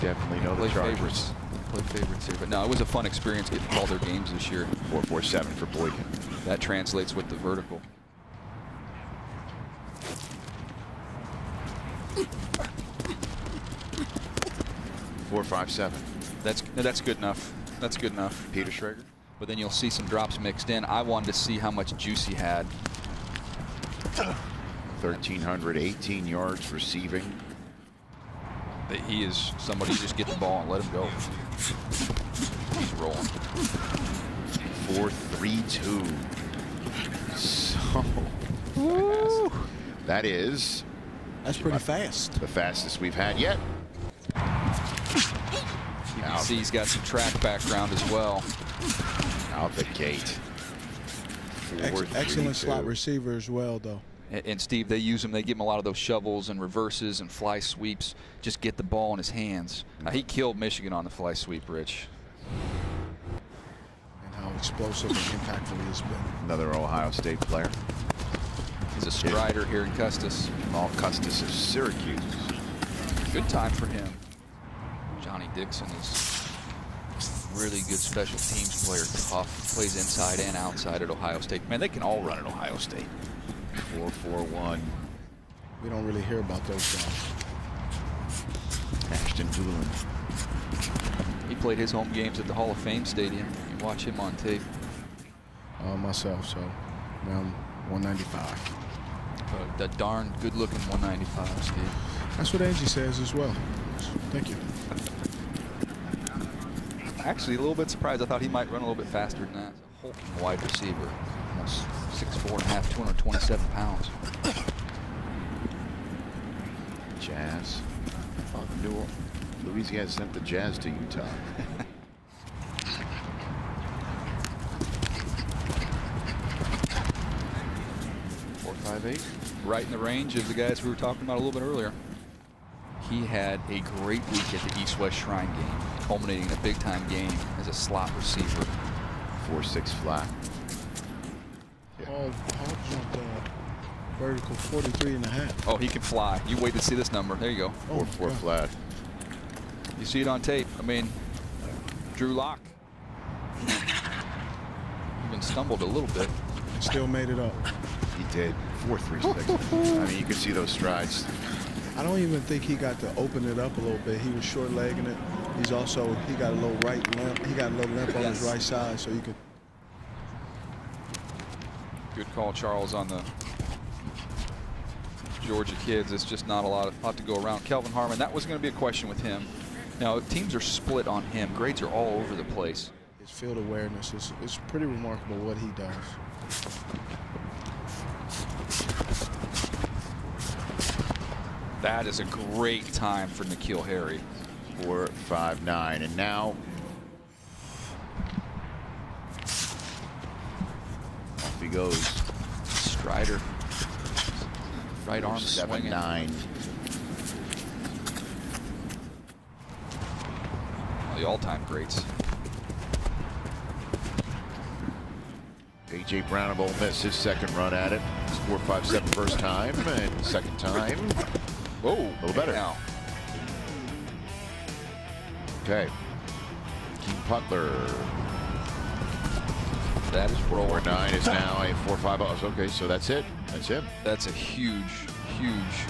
definitely know the Chargers. Play favorites here, but no, it was a fun experience getting to call their games this year. 4-4-7 for Boykin. That translates with the vertical. Four, 5, 7. That's good enough. That's good enough. Peter Schrager. But then you'll see some drops mixed in. I wanted to see how much juice he had. 1,318 yards receiving. He is somebody, just get the ball and let him go. He's rolling. 4-3-2. So that's pretty fast. The fastest we've had yet. You can see he's got some track background as well. Out the gate. Excellent slot receiver as well, though. And Steve, they use him. They give him a lot of those shovels and reverses and fly sweeps. Just get the ball in his hands. Now, he killed Michigan on the fly sweep, Rich. And how explosive and impactful he has been. Another Ohio State player. He's a strider here in Custis. All Custis of Syracuse. Good time for him. Johnny Dixon is a really good special teams player. Tough. Plays inside and outside at Ohio State. Man, they can all run at Ohio State. 4-4-1. We don't really hear about those guys. Ashton Doolin. He played his home games at the Hall of Fame Stadium. You can watch him on tape. Myself, so around 195. The darn good-looking 195, Steve. That's what Angie says as well. Thank you. Actually, a little bit surprised. I thought he might run a little bit faster than that. A hulking wide receiver. Almost 6'4.5", 227 pounds. Jazz. Louisiana sent the Jazz to Utah. 4-5-8. Right in the range of the guys we were talking about a little bit earlier. He had a great week at the East-West Shrine game, culminating in a big-time game as a slot receiver. 4-6 flat. Hall jumped vertical 43.5. Oh, he can fly. You wait to see this number. There you go. 4-4 flat. You see it on tape. I mean, Drew Lock even stumbled a little bit. Still made it up. He did. 4-3-6. I mean, you can see those strides. I don't even think he got to open it up a little bit. He was short-legging it. He got a little right limp. He got a little limp on his right side, so you could. Good call, Charles, on the Georgia kids. It's just not a lot to go around. Kelvin Harmon, that was going to be a question with him. Now, teams are split on him. Grades are all over the place. His field awareness is pretty remarkable what he does. That is a great time for N'Keal Harry. 4-5-9, and now off he goes. Strider. Right arm swinging. 7-9. The all-time greats. A.J. Brown of Ole Miss, his second run at it. 4-5-7 first time, and second time. Whoa, a little better. Now. Okay. Keem Putler. That is rolling. 4-9 is now a 4-5. Okay, so that's it. That's him. That's a huge, huge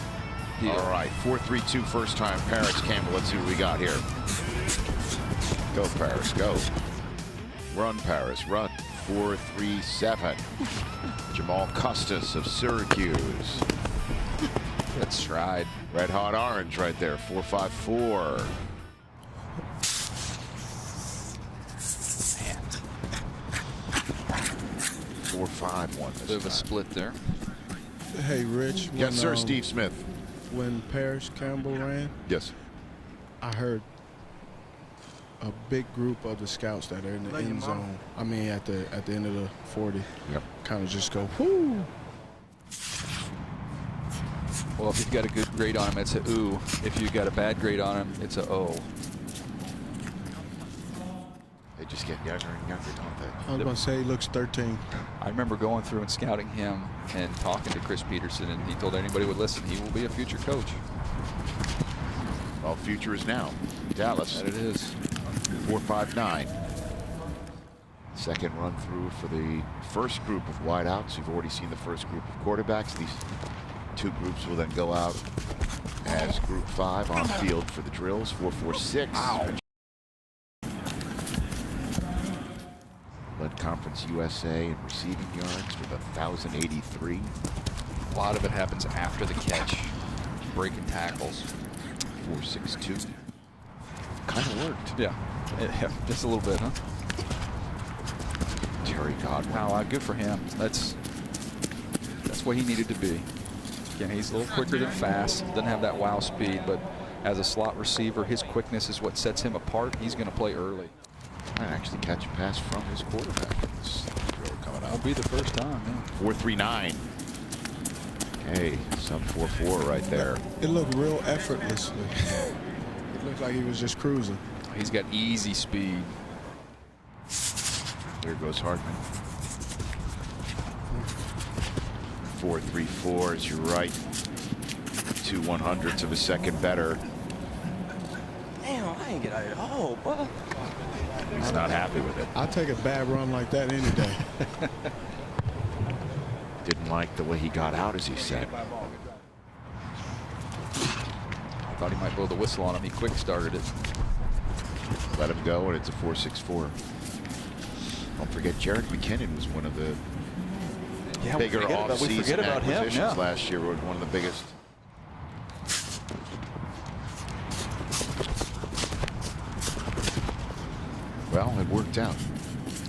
deal. All right, 4-3-2 first time. Paris Campbell. Let's see what we got here. Go, Paris, go. Run, Paris, run. 4-3-7. Jamal Custis of Syracuse. Good stride. Red hot orange right there. 4-5-4. Man. 4-5-1. Bit of a split there. Hey, Rich. Yes, sir, Steve Smith. When Paris Campbell ran, yes, I heard a big group of the scouts that are in the end zone. I mean, at the end of the 40, yep, kind of just go, whoo. Well, if you've got a good grade on him, it's a ooh. If you've got a bad grade on him, it's a oh. they just get younger and younger, don't they? I was going to say he looks 13. I remember going through and scouting him and talking to Chris Peterson, and he told anybody who would listen, he will be a future coach. Well, future is now. Dallas. That it is. 4-5-9. Second run through for the first group of wideouts. You've already seen the first group of quarterbacks. These two groups will then go out as group 5 on field for the drills. 4-4-6. Wow. Led Conference USA in receiving yards with 1,083. A lot of it happens after the catch, breaking tackles. 4-6-2. Kind of worked. Yeah, just a little bit, huh? Terry Godwin. Wow, good for him. That's what he needed to be. Again, he's a little quicker than fast. Doesn't have that wow speed, but as a slot receiver, his quickness is what sets him apart. He's going to play early. Might actually catch a pass from his quarterback in this drill coming That'll out. be the first time. Yeah. 4-3-9. Okay, sub 4-4 right there. It looked real effortlessly. It looked like he was just cruising. He's got easy speed. There goes Hartman. 4-3-4 is your right. 2/100ths of a second better. Damn, I ain't get out of it. Oh, boy. He's not happy with it. I'll take a bad run like that any day. Didn't like the way he got out, as he said. I thought he might blow the whistle on him. He quick started it. Let him go, and it's a 4-6-4. Don't forget, Jerick McKinnon was one of the bigger off-season acquisitions last year. Was one of the biggest. Well, it worked out.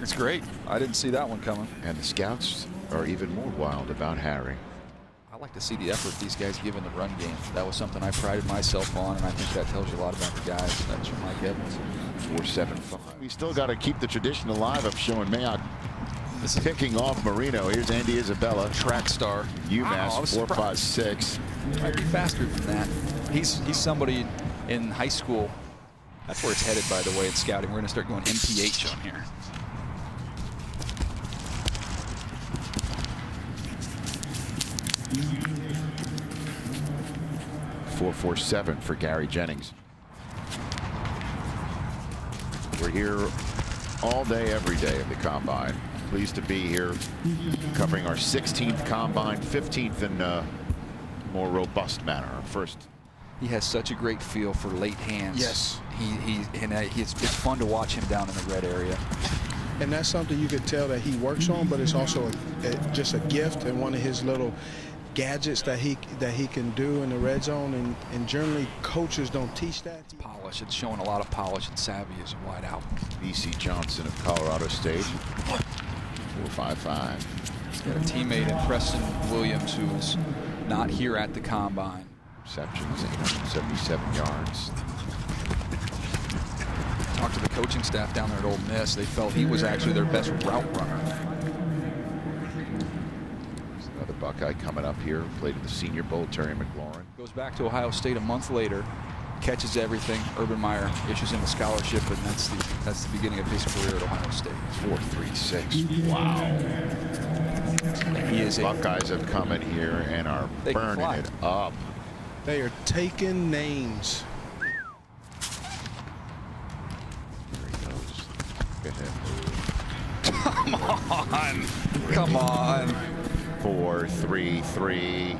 It's great. I didn't see that one coming. And the scouts are even more wild about Harry. I like to see the effort these guys give in the run game. That was something I prided myself on, and I think that tells you a lot about the guys. That's from Mike Evans. 4-7-5. We still got to keep the tradition alive of showing Mayock picking off Marino. Here's Andy Isabella, Track star. UMass. Wow, 4-5-6. He might be faster than that. He's somebody in high school. That's where it's headed, by the way, in scouting. We're going to start going MPH on here. .447 for Gary Jennings. We're here all day, every day of the Combine. Pleased to be here covering our 16th Combine, 15th in a more robust manner. Our first. He has such a great feel for late hands. Yes. It's fun to watch him down in the red area. And that's something you could tell that he works on, but it's also just a gift and one of his little gadgets that he can do in the red zone. And generally, coaches don't teach that. Polish. It's showing a lot of polish and savvy as a wide out. B.C. Johnson of Colorado State. 4-5-5. He's got a teammate in Preston Williams who's not here at the Combine. Receptions, 877 yards. Talked to the coaching staff down there at Ole Miss. They felt he was actually their best route runner. There's another Buckeye coming up here. Played in the Senior Bowl, Terry McLaurin. Goes back to Ohio State a month later. Catches everything. Urban Meyer issues him a scholarship, and that's the beginning of his career at Ohio State. 4-3-6. Wow. He is Buckeyes have come in here and are burning it up. They are taking names. There he goes. Look at him move. Come on. 4-3-3.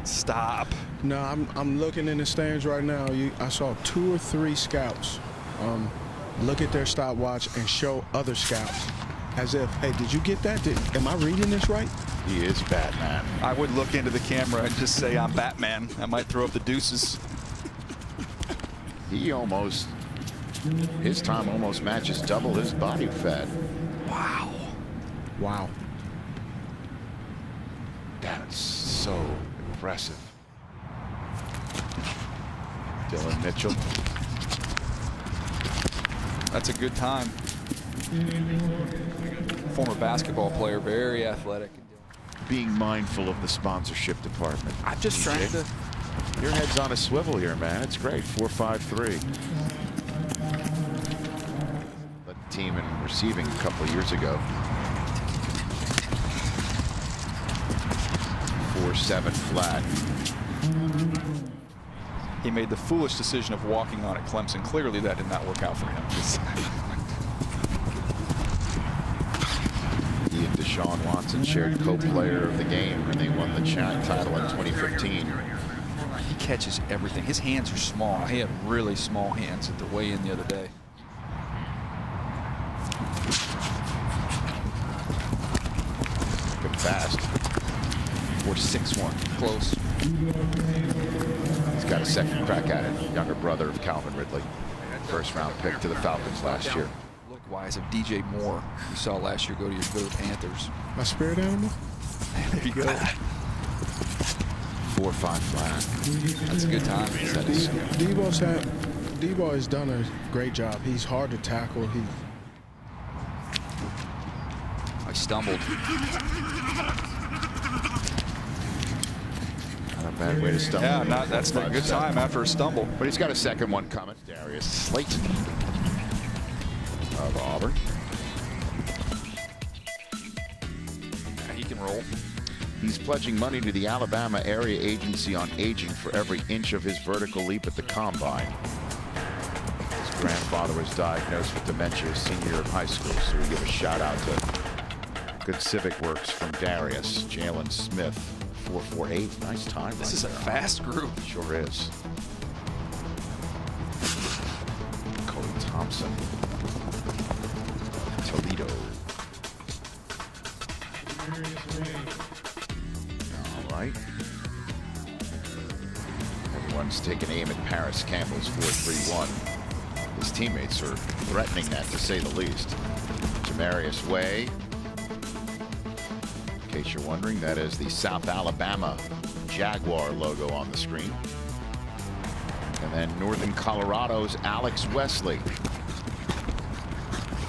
Stop. No, I'm looking in the stands right now. I saw 2 or 3 scouts look at their stopwatch and show other scouts as if, hey, did you get that? Am I reading this right? He is Batman. I would look into the camera and just say I'm Batman. I might throw up the deuces. His time almost matches double his body fat. Wow. Wow. That's so impressive. Dylan Mitchell. That's a good time. Former basketball player, very athletic. Being mindful of the sponsorship department. I'm just trying to. Your head's on a swivel here, man. It's great. 4-5-3. The team in receiving a couple of years ago. 4-7 flat. he made the foolish decision of walking on at Clemson. Clearly that did not work out for him. He and Deshaun Watson shared co-player of the game when they won the title in 2015. He catches everything. His hands are small. He had really small hands at the weigh-in the other day. Good fast. 4-6-1. Close. He's got a second crack at it. Younger brother of Calvin Ridley. First round pick to the Falcons last year. Look-wise of DJ Moore, you saw last year go to the Panthers. My spirit animal? There you go. 4-5 flat. That's a good time. That is. Debo has done a great job. He's hard to tackle. I stumbled. Not a bad way to stumble. Yeah, that's not a good time after a stumble. But he's got a second one coming. Darius Slayton of Auburn. Yeah, he can roll. He's pledging money to the Alabama Area Agency on Aging for every inch of his vertical leap at the combine. His grandfather was diagnosed with dementia senior year of high school, so we give a shout out to good civic works from Darius. Jalen Smith, 4.48. Nice time. This is a fast group. Sure is. Cody Thompson, Toledo. All right. Everyone's taking aim at Paris Campbell's 4.31. His teammates are threatening that, to say the least. Jamarius Way. In case you're wondering, that is the South Alabama Jaguar logo on the screen. And then Northern Colorado's Alex Wesley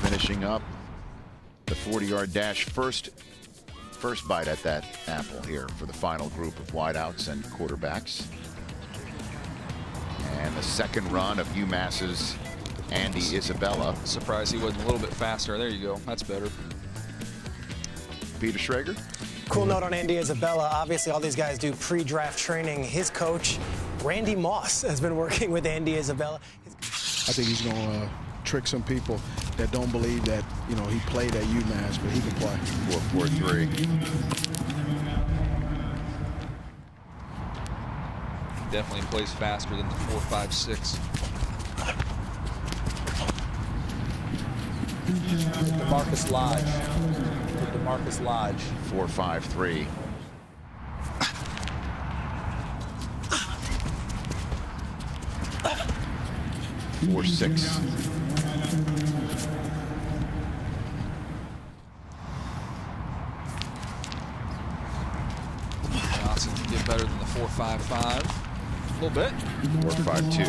finishing up the 40-yard dash. First bite at that apple here for the final group of wideouts and quarterbacks. And the second run of UMass's Andy Isabella. Surprised he wasn't a little bit faster. There you go. That's better. Peter Schrager. Cool note on Andy Isabella. Obviously, all these guys do pre-draft training. His coach, Randy Moss, has been working with Andy Isabella. I think he's going to trick some people that don't believe that, you know, he played at UMass, but he can play. 4.43. Definitely plays faster than the 4.56. DeMarcus Lodge. DeMarcus Lodge. 4.53. Four six. Johnson can get better than the 4.55. A little bit. 4.52.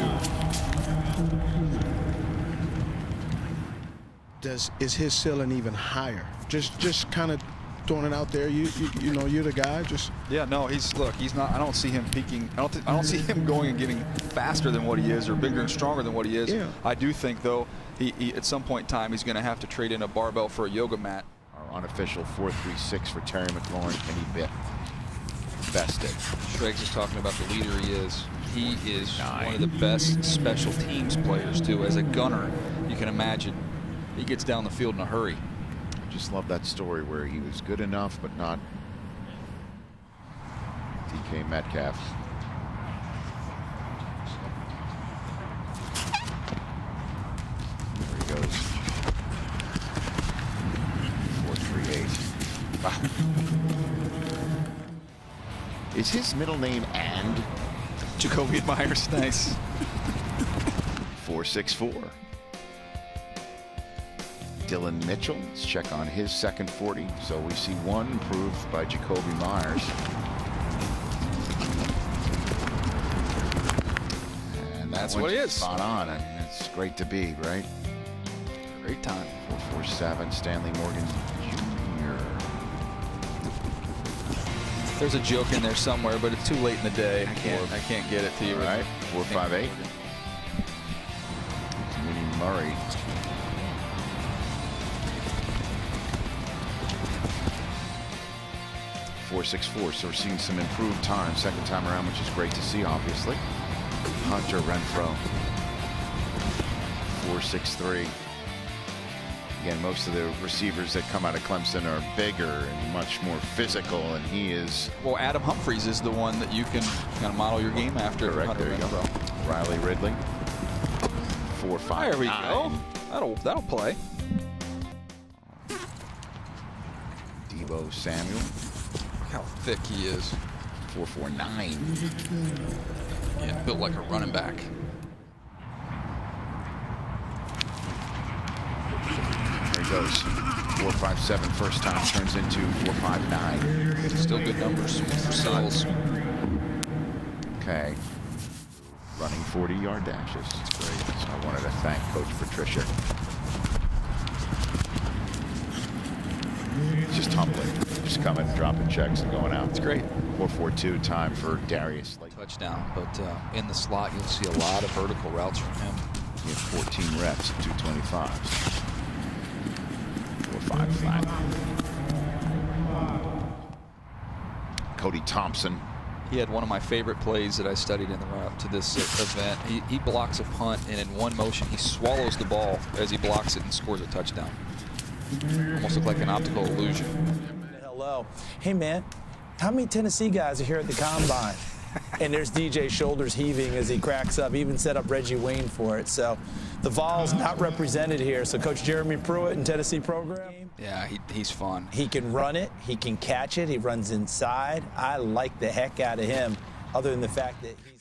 Is his ceiling even higher? Just kind of throwing it out there. You know, you're the guy. Just Yeah, no, he's not. I don't see him peaking. I don't see him going and getting faster than what he is or bigger and stronger than what he is. Yeah. I do think though he at some point in time he's going to have to trade in a barbell for a yoga mat. Our unofficial 4.36 for Terry McLaurin. Can he best it? Schrags is talking about the leader he is. He is one of the best special teams players too. As a gunner, you can imagine he gets down the field in a hurry. Just love that story where he was good enough, but not DK Metcalf. There he goes. 4.38. Wow. Is his middle name and? Jacoby Myers, nice. 4.64. Dylan Mitchell, let's check on his second 40. So we see one improved by Jacoby Myers. And that's what he is. Spot on, and it's great to be, right? Great time. 4.47, Stanley Morgan Jr. There's a joke in there somewhere, but it's too late in the day. I can't get it to you. All right, 4.58. Minnie Murray. 4.64, so we're seeing some improved time second time around, which is great to see, obviously. Hunter Renfro. 4'6'3". Again, most of the receivers that come out of Clemson are bigger and much more physical, and he is. Well, Adam Humphries is the one that you can kind of model your game after. Correct. There you go. Riley Ridley. 4'5". There we go. That'll play. Debo Samuel. Look how thick he is. 4'9". Yeah, built like a running back. There he goes. 4'5'7" first time turns into 4'5'9". Still good numbers for Siles. Okay. Running 40-yard dashes. That's great. So I wanted to thank Coach Patricia. It's just humbling. Just coming, dropping checks, and going out. It's great. 4.42 time for Darius. Touchdown, but in the slot, you'll see a lot of vertical routes from him. He had 14 reps at 225s. 4.5 flat. Cody Thompson. He had one of my favorite plays that I studied in the run-up to this event. He blocks a punt, and in one motion, he swallows the ball as he blocks it and scores a touchdown. Almost looked like an optical illusion. Hello. Hey, man, how many Tennessee guys are here at the Combine? And there's DJ shoulders heaving as he cracks up. He even set up Reggie Wayne for it. So the Vols not represented here. So Coach Jeremy Pruitt in Tennessee program. Yeah, he's fun. He can run it. He can catch it. He runs inside. I like the heck out of him, other than the fact that he's